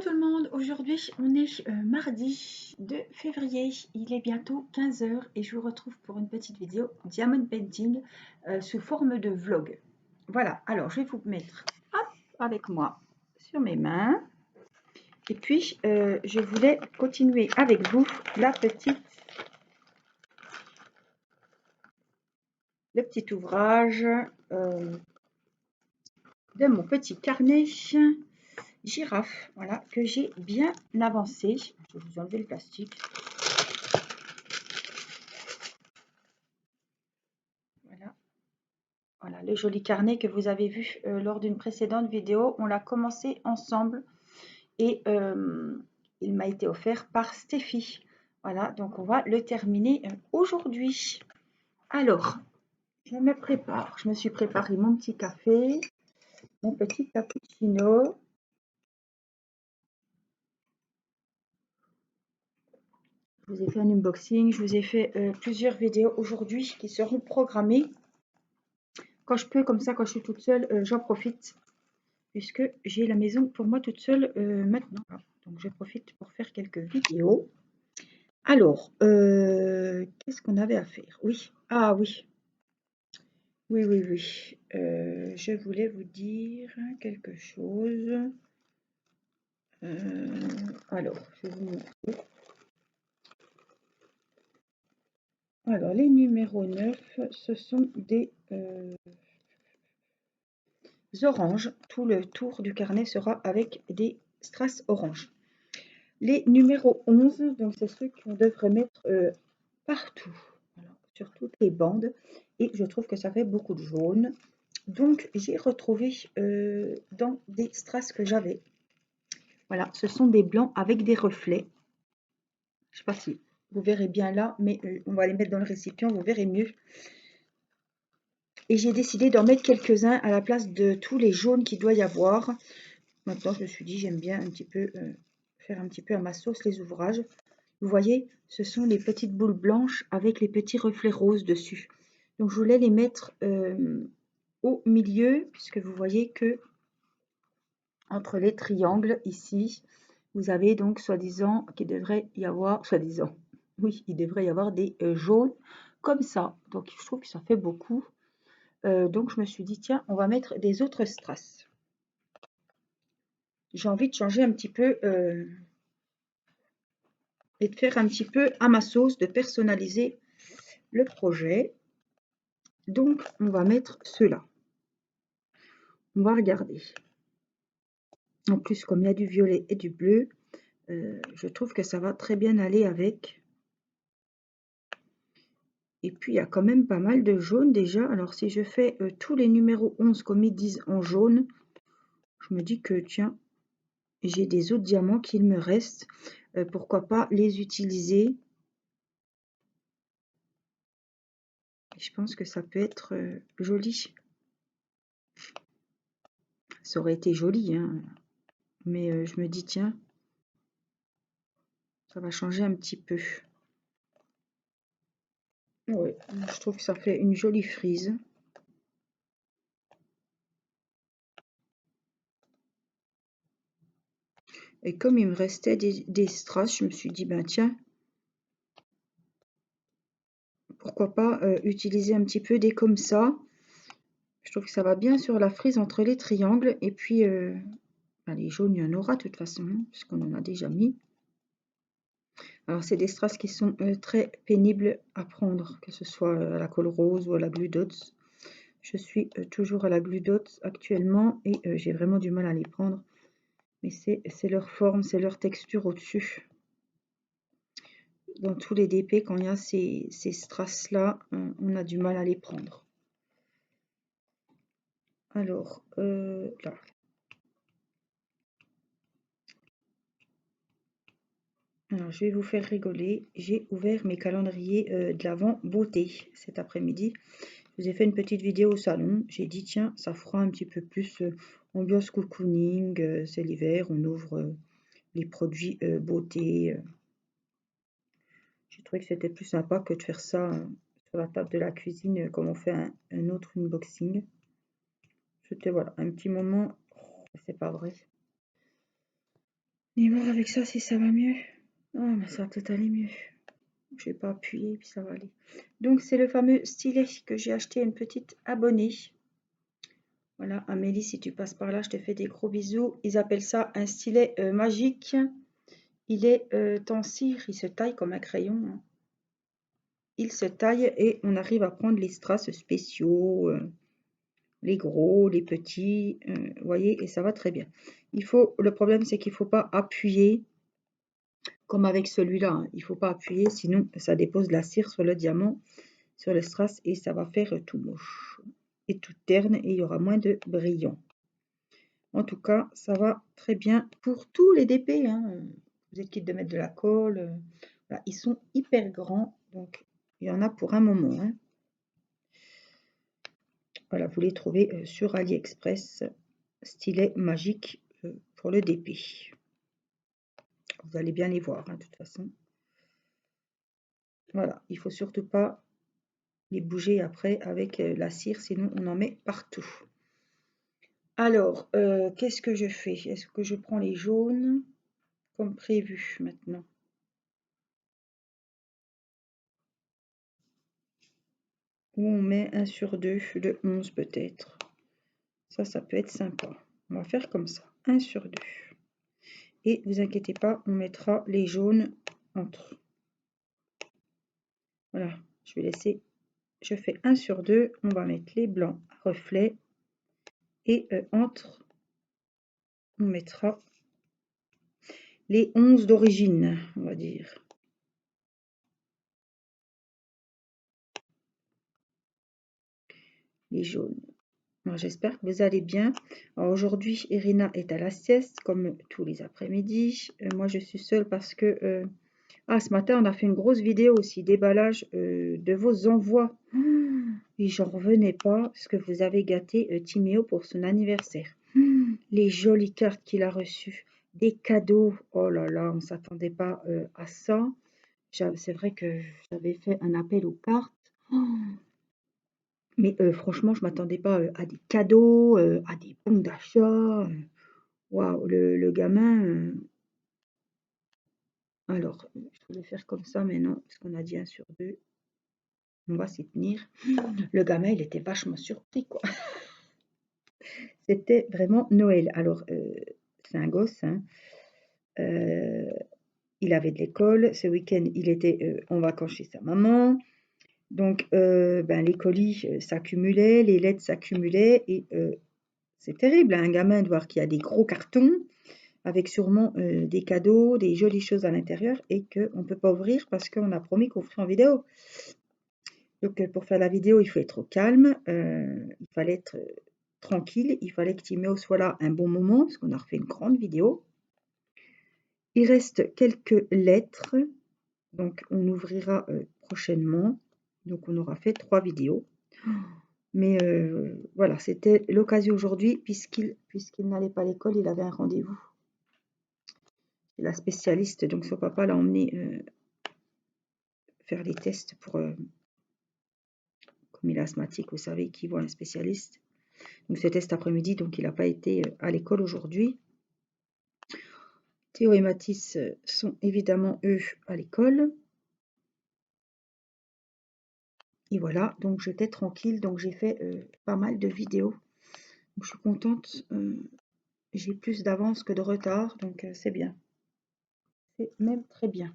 Coucou tout le monde, aujourd'hui on est mardi 2 février, il est bientôt 15 h et je vous retrouve pour une petite vidéo Diamond Painting sous forme de vlog. Voilà, alors je vais vous mettre avec moi sur mes mains et puis je voulais continuer avec vous le petit ouvrage de mon petit carnet girafe, voilà, que j'ai bien avancé. Je vais vous enlever le plastique. Voilà le joli carnet que vous avez vu lors d'une précédente vidéo. On l'a commencé ensemble et il m'a été offert par Stéphie. Voilà, donc on va le terminer aujourd'hui. Alors, je me prépare. Je me suis préparé mon petit café, mon petit cappuccino. Je vous ai fait un unboxing. Je vous ai fait plusieurs vidéos aujourd'hui qui seront programmées. Quand je peux, comme ça, quand je suis toute seule, j'en profite. Puisque j'ai la maison pour moi toute seule maintenant. Donc je profite pour faire quelques vidéos. Alors, qu'est-ce qu'on avait à faire? Oui, ah oui. Oui. Je voulais vous dire quelque chose. Alors, je vais vous montrer. Alors, les numéros 9, ce sont des oranges. Tout le tour du carnet sera avec des strass orange. Les numéros 11, donc c'est ceux qu'on devrait mettre partout, voilà, sur toutes les bandes. Et je trouve que ça fait beaucoup de jaune. Donc j'ai retrouvé dans des strass que j'avais. Voilà, ce sont des blancs avec des reflets. Je ne sais pas si vous verrez bien là, mais on va les mettre dans le récipient, vous verrez mieux. Et j'ai décidé d'en mettre quelques-uns à la place de tous les jaunes qu'il doit y avoir. Maintenant, je me suis dit, j'aime bien un petit peu faire un petit peu à ma sauce les ouvrages. Vous voyez, ce sont les petites boules blanches avec les petits reflets roses dessus. Donc, je voulais les mettre au milieu, puisque vous voyez que entre les triangles ici, vous avez donc soi-disant qu'il devrait y avoir, soi-disant, oui, il devrait y avoir des jaunes comme ça. Donc, je trouve que ça fait beaucoup. Donc, je me suis dit, tiens, on va mettre des autres strass. J'ai envie de changer un petit peu et de faire un petit peu à ma sauce, de personnaliser le projet. Donc, on va mettre ceux-là. On va regarder. En plus, comme il y a du violet et du bleu, je trouve que ça va très bien aller avec. Et puis, il y a quand même pas mal de jaune déjà. Alors, si je fais tous les numéros 11 comme ils disent en jaune, je me dis que, tiens, j'ai des autres diamants qu'il me reste. Pourquoi pas les utiliser? Je pense que ça peut être joli. Ça aurait été joli, hein. Mais je me dis, tiens, ça va changer un petit peu. Ouais, je trouve que ça fait une jolie frise. Et comme il me restait des strass, je me suis dit, ben tiens, pourquoi pas utiliser un petit peu des comme ça. Je trouve que ça va bien sur la frise entre les triangles. Et puis, ben, les jaunes, il y en aura de toute façon, hein, puisqu'on en a déjà mis. Alors, c'est des strass qui sont très pénibles à prendre, que ce soit à la colle rose ou à la glue dots. Je suis toujours à la glue dots actuellement et j'ai vraiment du mal à les prendre. Mais c'est leur forme, c'est leur texture au-dessus. Dans tous les DP, quand il y a ces strass là, on a du mal à les prendre. Alors, là. Alors, je vais vous faire rigoler. J'ai ouvert mes calendriers de l'Avent beauté cet après-midi. Je vous ai fait une petite vidéo au salon. J'ai dit, tiens, ça fera un petit peu plus ambiance cocooning. C'est l'hiver, on ouvre les produits beauté. J'ai trouvé que c'était plus sympa que de faire ça sur la table de la cuisine comme on fait un autre unboxing. C'était voilà, un petit moment, c'est pas vrai. Et voir avec ça si ça va mieux. Ah, mais ça va peut-être aller mieux. Je vais pas appuyer, puis ça va aller. Donc, c'est le fameux stylet que j'ai acheté à une petite abonnée. Voilà, Amélie, si tu passes par là, je te fais des gros bisous. Ils appellent ça un stylet magique. Il est en cire, il se taille comme un crayon, hein. Il se taille et on arrive à prendre les strass spéciaux, les gros, les petits, vous voyez, et ça va très bien. Le problème, c'est qu'il ne faut pas appuyer comme avec celui-là, hein. Il ne faut pas appuyer, sinon ça dépose de la cire sur le diamant, sur le strass, et ça va faire tout moche et tout terne, et il y aura moins de brillant. En tout cas, ça va très bien pour tous les DP, hein. Vous êtes quitte de mettre de la colle. Voilà, ils sont hyper grands, donc il y en a pour un moment, hein. Voilà, vous les trouvez sur AliExpress, stylet magique pour le DP. Vous allez bien les voir, hein, de toute façon. Voilà, il faut surtout pas les bouger après avec la cire, sinon on en met partout. Alors, qu'est-ce que je fais? Est-ce que je prends les jaunes comme prévu maintenant? Ou on met 1 sur 2 de 11 peut-être. Ça peut être sympa. On va faire comme ça, 1 sur 2. Et vous inquiétez pas, on mettra les jaunes entre. Voilà, je vais laisser, je fais 1 sur 2, on va mettre les blancs à reflet. Et entre, on mettra les 11 d'origine, on va dire. Les jaunes. J'espère que vous allez bien. Aujourd'hui, Irina est à la sieste, comme tous les après-midi. Moi, je suis seule parce que... ce matin, on a fait une grosse vidéo aussi, déballage de vos envois. Et j'en revenais pas, parce que vous avez gâté Timéo pour son anniversaire. Les jolies cartes qu'il a reçues, des cadeaux. Oh là là, on ne s'attendait pas à ça. C'est vrai que j'avais fait un appel aux cartes. Mais franchement, je ne m'attendais pas à des cadeaux, à des bons d'achat. Waouh, le gamin. Alors, je voulais faire comme ça, mais non, parce qu'on a dit 1 sur 2. On va s'y tenir. Le gamin, il était vachement surpris, quoi. C'était vraiment Noël. Alors, c'est un gosse, hein. Il avait de l'école. Ce week-end, il était en vacances chez sa maman. Donc, les colis s'accumulaient, les lettres s'accumulaient. Et c'est terrible, hein, un gamin de voir qu'il y a des gros cartons avec sûrement des cadeaux, des jolies choses à l'intérieur et qu'on ne peut pas ouvrir parce qu'on a promis qu'on ferait en vidéo. Donc, pour faire la vidéo, il faut être au calme. Il fallait être tranquille. Il fallait que Timéo soit là un bon moment parce qu'on a refait une grande vidéo. Il reste quelques lettres. Donc, on ouvrira prochainement. Donc, on aura fait 3 vidéos. Mais voilà, c'était l'occasion aujourd'hui, puisqu'il n'allait pas à l'école, il avait un rendez-vous. La spécialiste, donc son papa l'a emmené faire les tests pour... comme il est asthmatique, vous savez, qu'il voit un spécialiste. Donc c'était cet après-midi, donc il n'a pas été à l'école aujourd'hui. Théo et Mathis sont évidemment, eux, à l'école. Et voilà, donc j'étais tranquille, donc j'ai fait pas mal de vidéos. Donc, je suis contente, j'ai plus d'avance que de retard, donc c'est bien. C'est même très bien.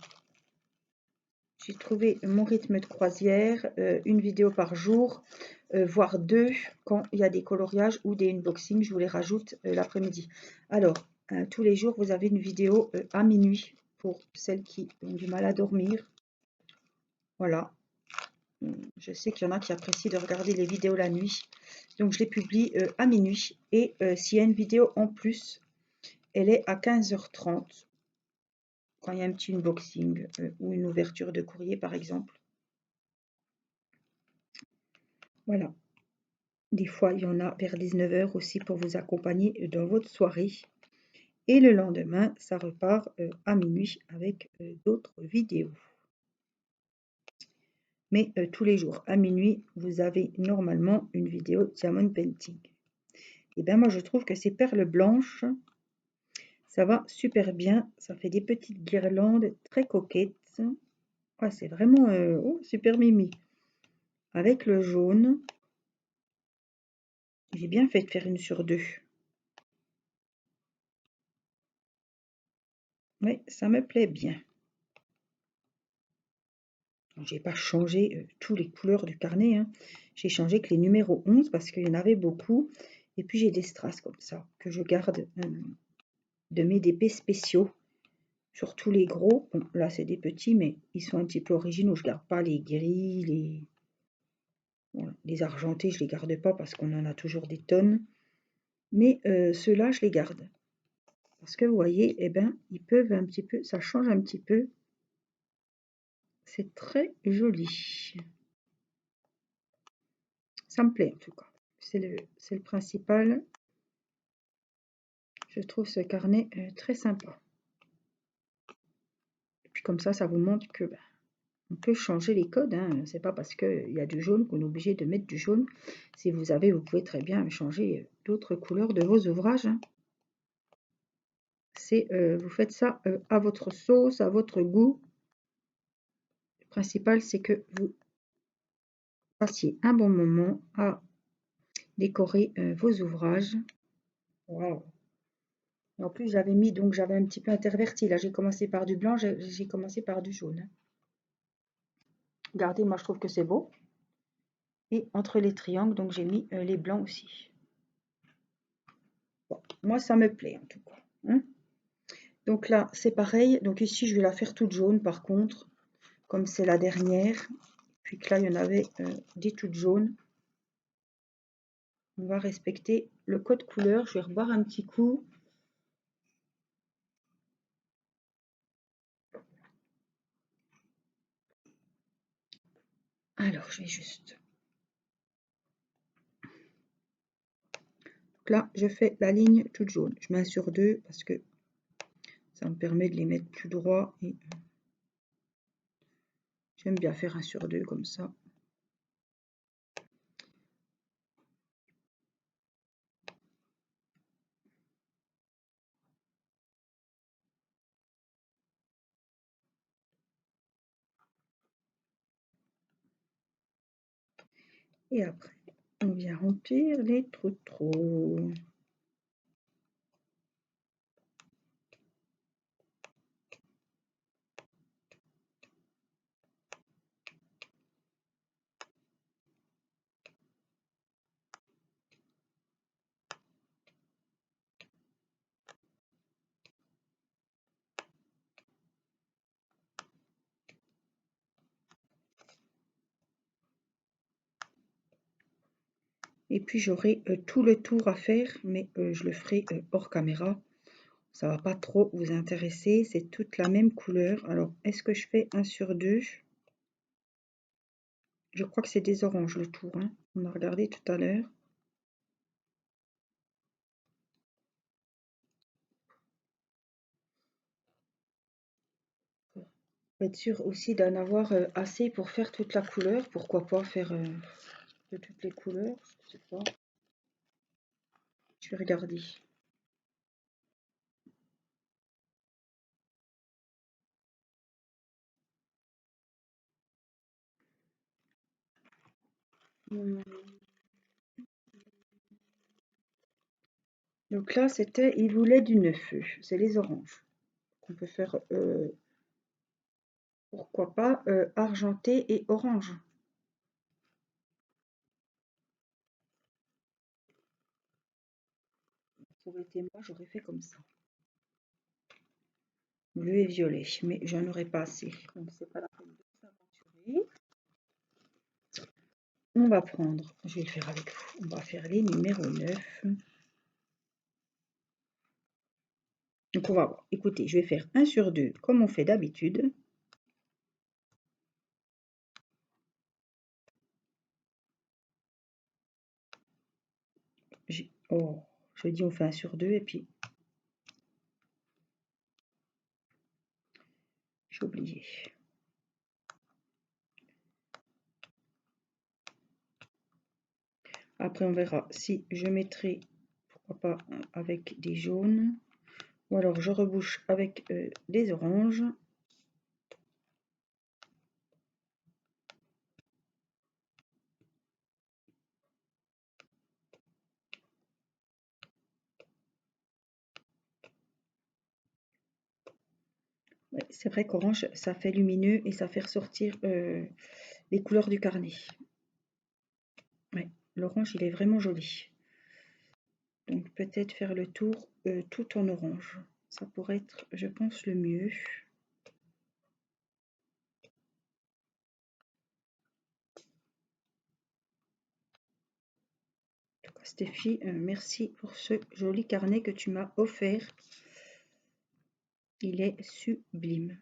J'ai trouvé mon rythme de croisière, une vidéo par jour, voire 2 quand il y a des coloriages ou des unboxings, je vous les rajoute l'après-midi. Alors, tous les jours, vous avez une vidéo à minuit pour celles qui ont du mal à dormir. Voilà. Je sais qu'il y en a qui apprécient de regarder les vidéos la nuit. Donc, je les publie à minuit. Et s'il y a une vidéo en plus, elle est à 15h30. Quand il y a un petit unboxing ou une ouverture de courrier, par exemple. Voilà. Des fois, il y en a vers 19h aussi pour vous accompagner dans votre soirée. Et le lendemain, ça repart à minuit avec d'autres vidéos. Mais tous les jours à minuit, vous avez normalement une vidéo Diamond Painting. Et bien moi, je trouve que ces perles blanches, Ça va super bien. Ça fait des petites guirlandes très coquettes. Ah, c'est vraiment oh, super mimi. Avec le jaune, j'ai bien fait de faire une sur deux. Oui, ça me plaît bien. J'ai pas changé tous les couleurs du carnet, hein. J'ai changé que les numéros 11 parce qu'il y en avait beaucoup. Et puis j'ai des strass comme ça que je garde de mes DP spéciaux. Surtout les gros. Bon, là c'est des petits, mais ils sont un petit peu originaux. Je garde pas les gris, voilà, les argentés, je les garde pas parce qu'on en a toujours des tonnes. Mais ceux-là, je les garde. Parce que vous voyez, eh ben, ils peuvent un petit peu, ça change un petit peu. C'est très joli. Ça me plaît en tout cas. C'est le principal. Je trouve ce carnet très sympa. Et puis comme ça vous montre que on peut changer les codes. Hein. C'est pas parce qu'il y a du jaune qu'on est obligé de mettre du jaune. Si vous avez, vous pouvez très bien changer d'autres couleurs de vos ouvrages. Hein. Vous faites ça à votre sauce, à votre goût. Le principal, c'est que vous passiez un bon moment à décorer vos ouvrages. Waouh! En plus, j'avais un petit peu interverti. Là, j'ai commencé par du blanc, j'ai commencé par du jaune. Hein. Regardez, moi, je trouve que c'est beau. Et entre les triangles, donc j'ai mis les blancs aussi. Bon, moi, ça me plaît en tout cas. Hein. Donc là, c'est pareil. Donc ici, je vais la faire toute jaune par contre, comme c'est la dernière. Puis que là, il y en avait des toutes jaunes. On va respecter le code couleur. Je vais reboire un petit coup. Alors, je vais juste... Donc là, je fais la ligne toute jaune. Je mets un sur deux parce que ça me permet de les mettre tout droit. Et j'aime bien faire un sur deux comme ça. Et après, on vient remplir les trous. Et puis j'aurai tout le tour à faire, mais je le ferai hors caméra. Ça va pas trop vous intéresser, c'est toute la même couleur. Alors, est-ce que je fais un sur deux? Je crois que c'est des oranges le tour, hein. On a regardé tout à l'heure. Faut être sûr aussi d'en avoir assez pour faire toute la couleur. Pourquoi pas faire de toutes les couleurs? Je sais pas. Je vais regarder. Donc là, il voulait du 9 feu. C'est les oranges. On peut faire, pourquoi pas, argenté et orange. Ça aurait été moi, j'aurais fait comme ça. Bleu et violet, mais j'en aurais pas assez. Donc c'est pas la peine de s'aventurer. On va prendre, je vais le faire avec vous, on va faire les numéros 9. Donc on va voir. Écoutez, je vais faire 1 sur 2 comme on fait d'habitude. Oh, je dis on fait 1 sur 2 et puis j'ai oublié. Après on verra si je mettrai, pourquoi pas, avec des jaunes. Ou alors je rebouche avec des oranges. Ouais, c'est vrai qu'orange, ça fait lumineux et ça fait ressortir les couleurs du carnet. Ouais, l'orange, il est vraiment joli. Donc peut-être faire le tour tout en orange. Ça pourrait être, je pense, le mieux. En tout cas, Stéphie, merci pour ce joli carnet que tu m'as offert. Il est sublime.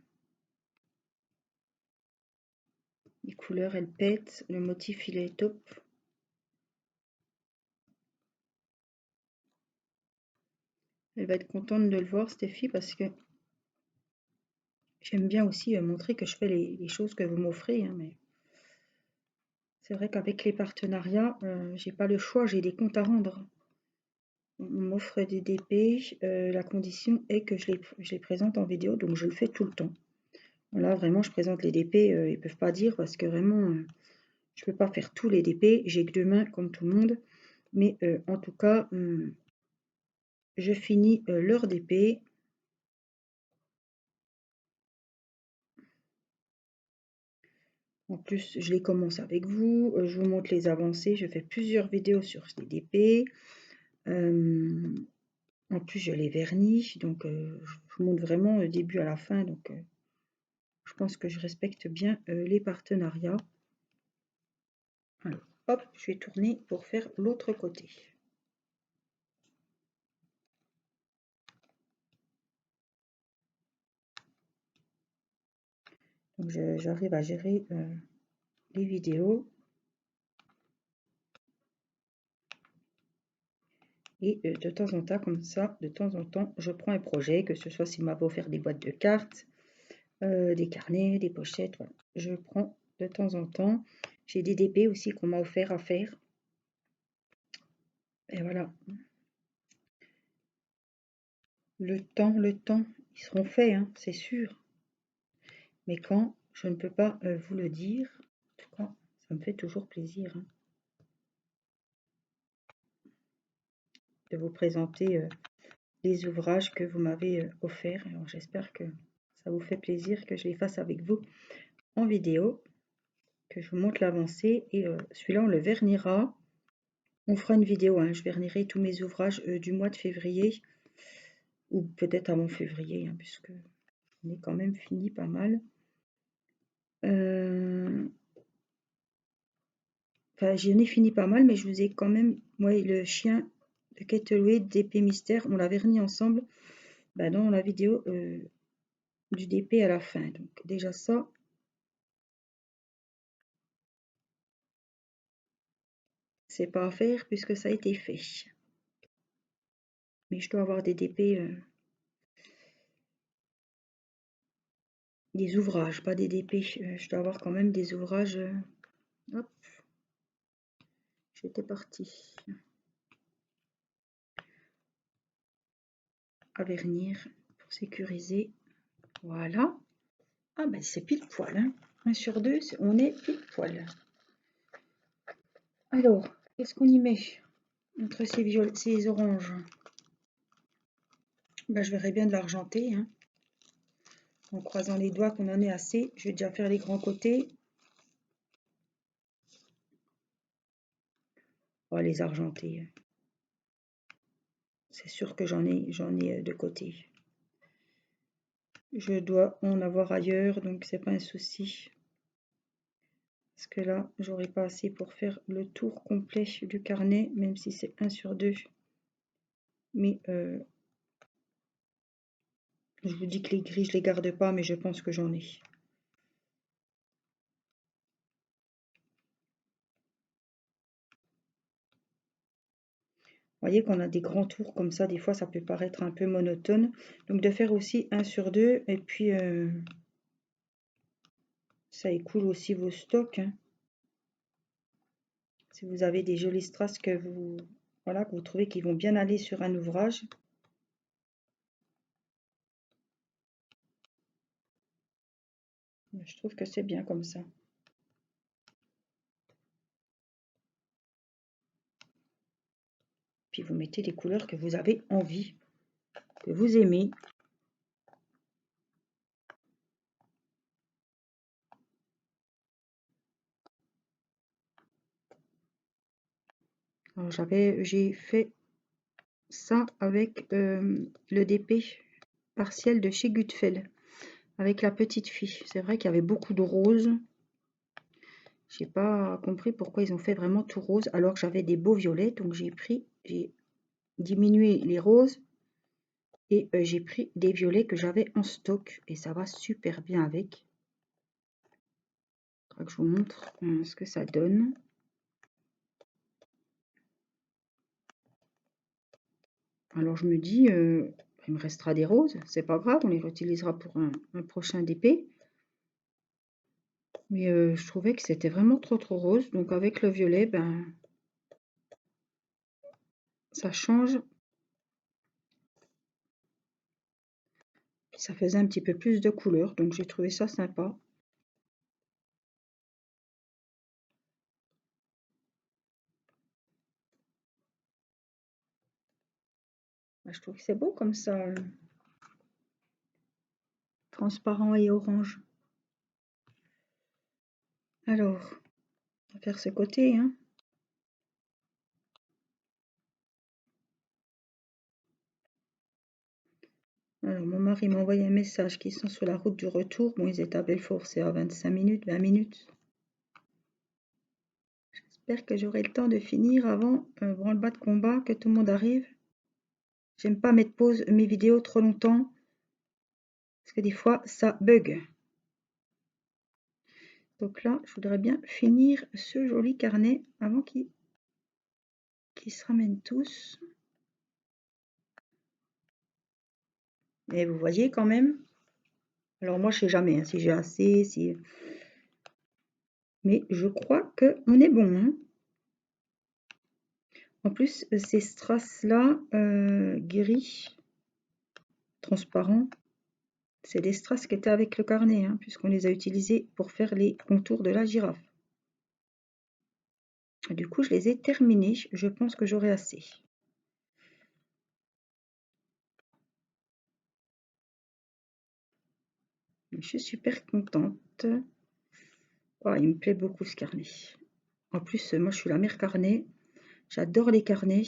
Les couleurs, elles pètent. Le motif, il est top. Elle va être contente de le voir, Stéphie, parce que j'aime bien aussi montrer que je fais les choses que vous m'offrez. Hein, mais c'est vrai qu'avec les partenariats, j'ai pas le choix, j'ai des comptes à rendre. On m'offre des DP, la condition est que je les présente en vidéo, donc je le fais tout le temps. Là, vraiment, je présente les DP, ils peuvent pas dire parce que vraiment, je peux pas faire tous les DP, j'ai que 2 mains comme tout le monde. Mais en tout cas, je finis leur DP. En plus, je les commence avec vous, je vous montre les avancées, je fais plusieurs vidéos sur les DP. En plus, je les vernis, donc je vous montre vraiment le début à la fin. Donc, je pense que je respecte bien les partenariats. Alors, hop, je vais tourner pour faire l'autre côté. Donc, j'arrive à gérer les vidéos. Et de temps en temps, comme ça, de temps en temps, je prends un projet, que ce soit s'il m'a offert des boîtes de cartes, des carnets, des pochettes, voilà. Je prends de temps en temps. J'ai des DP aussi qu'on m'a offert à faire. Et voilà. Le temps, ils seront faits, hein, c'est sûr. Mais quand, je ne peux pas vous le dire. En tout cas, ça me fait toujours plaisir hein, de vous présenter les ouvrages que vous m'avez offerts. Alors j'espère que ça vous fait plaisir que je les fasse avec vous en vidéo, que je vous montre l'avancée. Et celui-là, on le vernira. On fera une vidéo, hein, je vernirai tous mes ouvrages du mois de février, ou peut-être avant février, hein, puisque on est quand même fini pas mal. Enfin, j'en ai fini pas mal, mais je vous ai quand même, moi, le chien de Kettleway d'épée mystère, on l'a verni ensemble dans la vidéo du DP à la fin. Donc déjà ça, c'est pas à faire puisque ça a été fait. Mais je dois avoir des DP, des ouvrages, pas des DP. Je dois avoir quand même des ouvrages. Hop, j'étais partie à vernir pour sécuriser. Voilà. Ah ben c'est pile poil. Hein. 1 sur 2, on est pile poil. Alors, qu'est-ce qu'on y met entre ces oranges? Ben, je verrai bien de l'argenté. Hein. En croisant les doigts qu'on en ait assez. Je vais déjà faire les grands côtés. Oh, les argentés. C'est sûr que j'en ai de côté. Je dois en avoir ailleurs, donc c'est pas un souci. Parce que là, j'aurai pas assez pour faire le tour complet du carnet, même si c'est 1 sur 2. Mais je vous dis que les gris, je les garde pas, mais je pense que j'en ai. Vous voyez qu'on a des grands tours comme ça, des fois ça peut paraître un peu monotone. Donc de faire aussi 1 sur 2, et puis ça écoule aussi vos stocks. Hein. Si vous avez des jolies strass que vous trouvez qui vont bien aller sur un ouvrage. Je trouve que c'est bien comme ça. Puis vous mettez des couleurs que vous avez envie, que vous aimez. Alors j'ai fait ça avec le DP partiel de chez Gutfeld, avec la petite fille. C'est vrai qu'il y avait beaucoup de roses. J'ai pas compris pourquoi ils ont fait vraiment tout rose, alors que j'avais des beaux violets. Donc j'ai diminué les roses et j'ai pris des violets que j'avais en stock. Et ça va super bien avec. Je vous montre ce que ça donne. Alors je me dis, il me restera des roses, c'est pas grave, on les réutilisera pour un prochain DP. Mais je trouvais que c'était vraiment trop rose, donc avec le violet, ben ça change. Ça faisait un petit peu plus de couleur, donc j'ai trouvé ça sympa. Je trouve que c'est beau comme ça, transparent et orange. Alors, on va faire ce côté, hein. Alors, mon mari m'a envoyé un message qu'ils sont sur la route du retour. Bon, ils étaient à Belfort, c'est à 25 minutes, 20 minutes. J'espère que j'aurai le temps de finir avant branle-bas de combat, que tout le monde arrive. J'aime pas mettre pause mes vidéos trop longtemps, parce que des fois, ça bug. Donc là, je voudrais bien finir ce joli carnet avant qu'ils se ramènent tous. Et vous voyez quand même. Alors moi, je sais jamais hein, si j'ai assez, si... Mais je crois qu'on est bon. Hein. En plus, ces strass-là, gris, transparents, c'est des strass qui étaient avec le carnet, hein, puisqu'on les a utilisés pour faire les contours de la girafe. Du coup, je les ai terminés. Je pense que j'aurai assez. Je suis super contente. Oh, il me plaît beaucoup ce carnet. En plus, moi je suis la mère carnet. J'adore les carnets.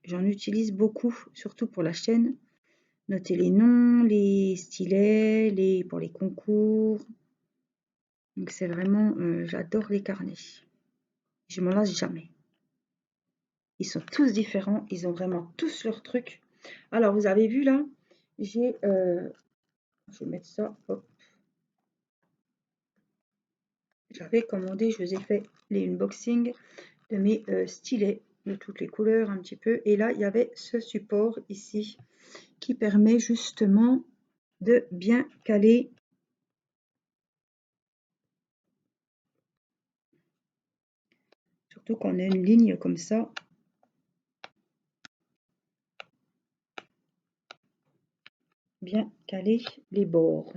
J'en utilise beaucoup, surtout pour la chaîne. Noter les noms, les stylets, pour les concours. Donc c'est vraiment, j'adore les carnets. Je m'en lasse jamais. Ils sont tous différents, ils ont vraiment tous leurs trucs. Alors vous avez vu là, je vais mettre ça, hop. J'avais commandé, je vous ai fait les unboxings de mes stylets de toutes les couleurs un petit peu. Et là, il y avait ce support ici qui permet justement de bien caler. Surtout qu'on a une ligne comme ça. Bien caler les bords.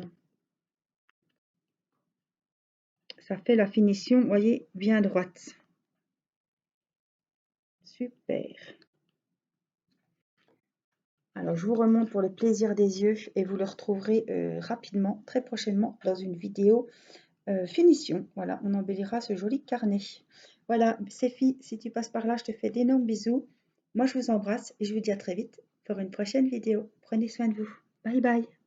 Ça fait la finition, vous voyez, bien droite. Super. Alors, je vous remonte pour le plaisir des yeux et vous le retrouverez rapidement, très prochainement, dans une vidéo finition. Voilà, on embellira ce joli carnet. Voilà, Séphie, si tu passes par là, je te fais d'énormes bisous. Moi, je vous embrasse et je vous dis à très vite pour une prochaine vidéo. Prenez soin de vous. Bye bye.